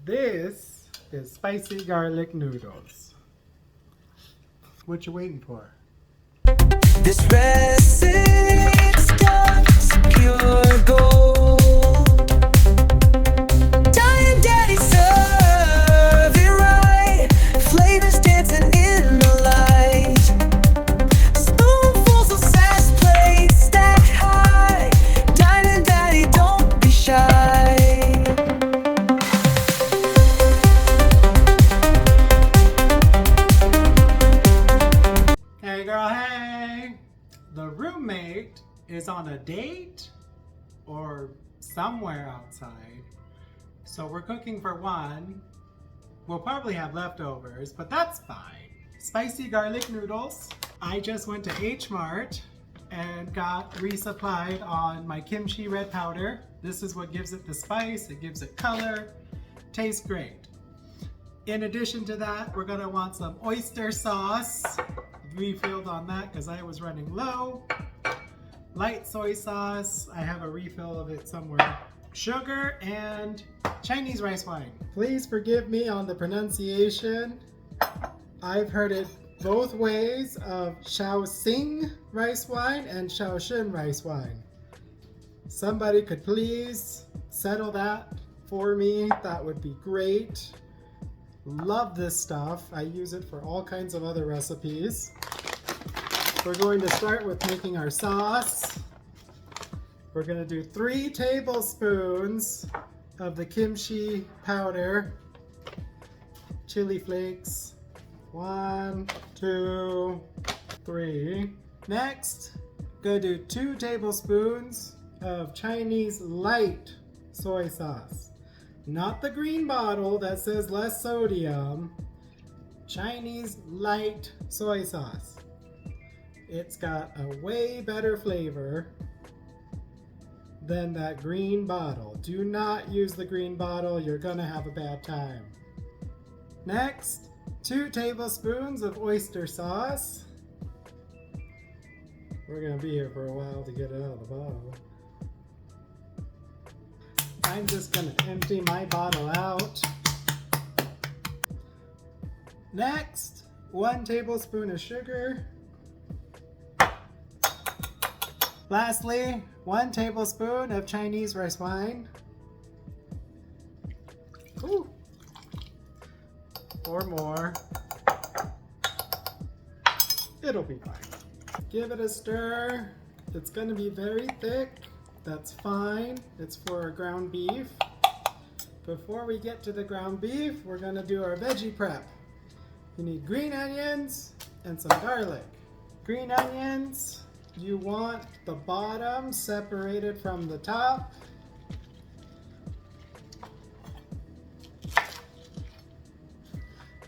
This is spicy garlic noodles. What you waiting for? This recipe's got pure gold. Dying daddy, serve it right. Flavors dancing in the light. Spoonfuls of sass, plates stacked high. Dying daddy, don't be shy. Hey girl, hey! The roommate is on a date or somewhere outside. So we're cooking for one. We'll probably have leftovers, but that's fine. Spicy garlic noodles. I just went to H Mart and got resupplied on my kimchi red powder. This is what gives it the spice, it gives it color, tastes great. In addition to that, we're gonna want some oyster sauce. Refilled on that because I was running low. Light soy sauce, I have a refill of it somewhere. Sugar and Chinese rice wine. Please forgive me on the pronunciation. I've heard it both ways of Xiao rice wine and Xiao rice wine. Somebody could please settle that for me. That would be great. Love this stuff. I use it for all kinds of other recipes. We're going to start with making our sauce. We're going to do 3 tablespoons of the kimchi powder, chili flakes. 1, 2, 3. Next, gonna do 2 tablespoons of Chinese light soy sauce. Not the green bottle that says less sodium. Chinese light soy sauce. It's got a way better flavor than that green bottle. Do not use the green bottle, you're gonna have a bad time. Next, 2 tablespoons of oyster sauce. We're gonna be here for a while to get it out of the bottle. I'm just gonna empty my bottle out. Next, 1 tablespoon of sugar. Lastly, 1 tablespoon of Chinese rice wine. Ooh. Or more. It'll be fine. Give it a stir. It's gonna be very thick. That's fine. It's for ground beef. Before we get to the ground beef, we're gonna do our veggie prep. You need green onions and some garlic. Green onions, you want the bottom separated from the top.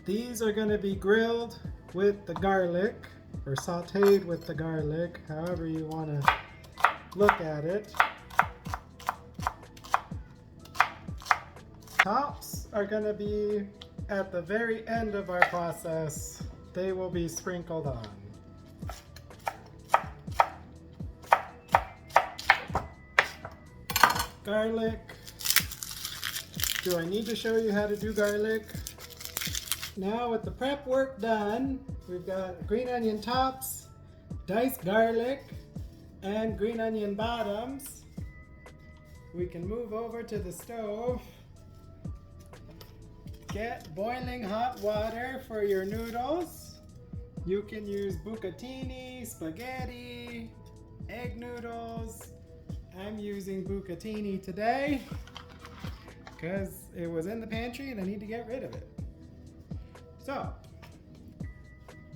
These are gonna be grilled with the garlic or sauteed with the garlic, however you wanna look at it. Tops are going to be at the very end of our process. They will be sprinkled on. Garlic. Do I need to show you how to do garlic? Now with the prep work done, we've got green onion tops, diced garlic, and green onion bottoms. We can move over to the stove. Get boiling hot water for your noodles. You can use bucatini, spaghetti, egg noodles. I'm using bucatini today because it was in the pantry and I need to get rid of it. So,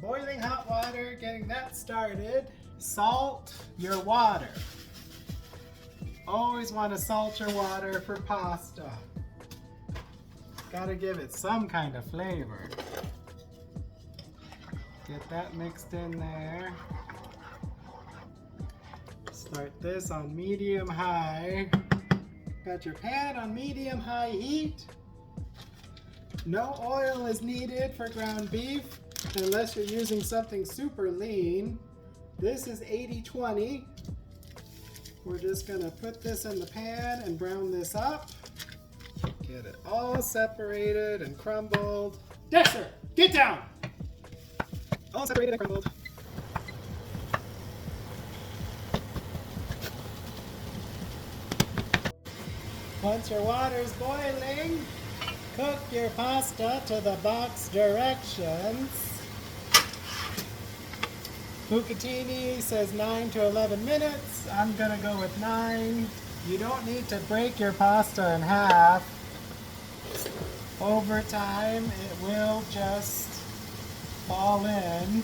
boiling hot water, getting that started. Salt your water. Always want to salt your water for pasta. Gotta give it some kind of flavor. Get that mixed in there. Start this on medium-high. Got your pan on medium-high heat. No oil is needed for ground beef unless you're using something super lean. This is 80-20. We're just gonna put this in the pan and brown this up. get it all separated and crumbled. Dexter, get down! All separated and crumbled. Once your water's boiling, cook your pasta to the box directions. Bucatini says 9 to 11 minutes. I'm gonna go with 9. You don't need to break your pasta in half. Over time, it will just fall in.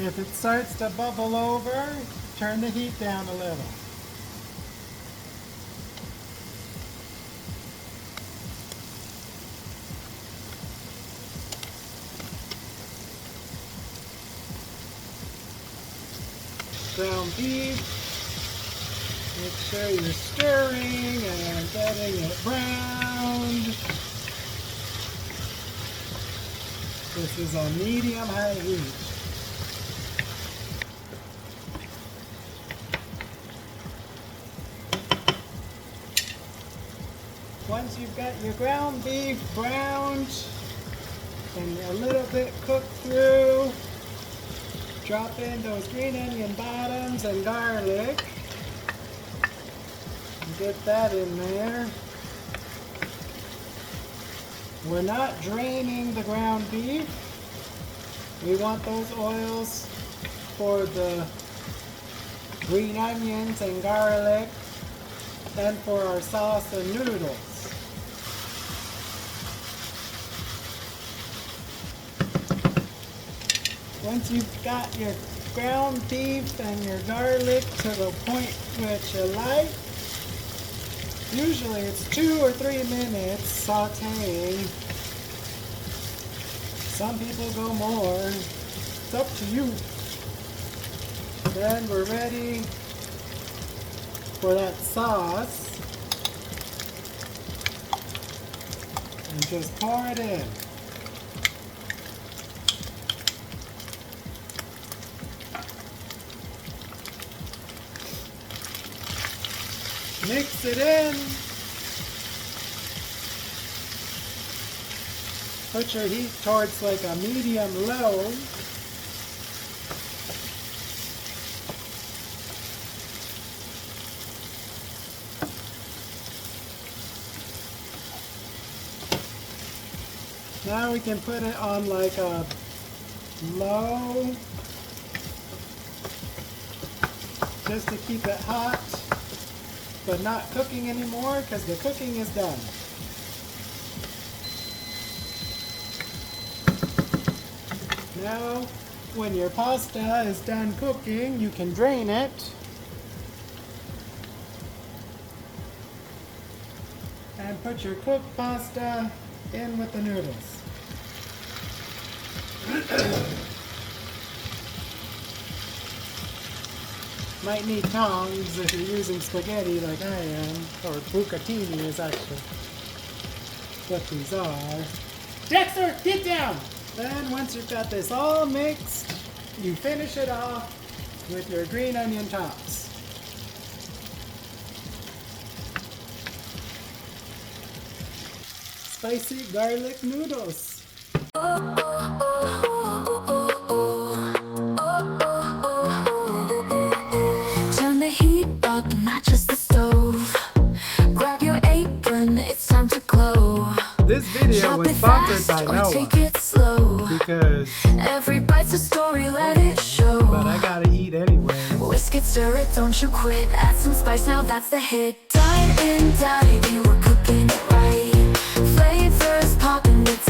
If it starts to bubble over, turn the heat down a little. Ground beef. Make sure you're stirring and getting it browned. This is on medium-high heat. Once you've got your ground beef browned and a little bit cooked through, drop in those green onion bottoms and garlic. Get that in there. We're not draining the ground beef. We want those oils for the green onions and garlic and for our sauce and noodles. Once you've got your ground beef and your garlic to the point which you like, usually it's 2 or 3 minutes sauteing. Some people go more. It's up to you. Then we're ready for that sauce. And just pour it in. Mix it in. Put your heat towards like a medium-low. Now we can put it on like a low, just to keep it hot, but not cooking anymore because the cooking is done. Now, when your pasta is done cooking, you can drain it and put your cooked pasta in with the noodles. Might need tongs if you're using spaghetti like I am, or bucatini is actually what these are. Dexter, get down! Then once you've got this all mixed, you finish it off with your green onion tops. Spicy garlic noodles. Turn the heat up, not just the stove. Grab your apron, it's time to glow. This video was sponsored by Noah take it slow. because, Every bite's a story, let it show. but I gotta eat anyway. Whisk it, stir it, don't you quit. Add some spice, now that's the hit. Dine in, diving, we're cooking it right. Flavors popping, it's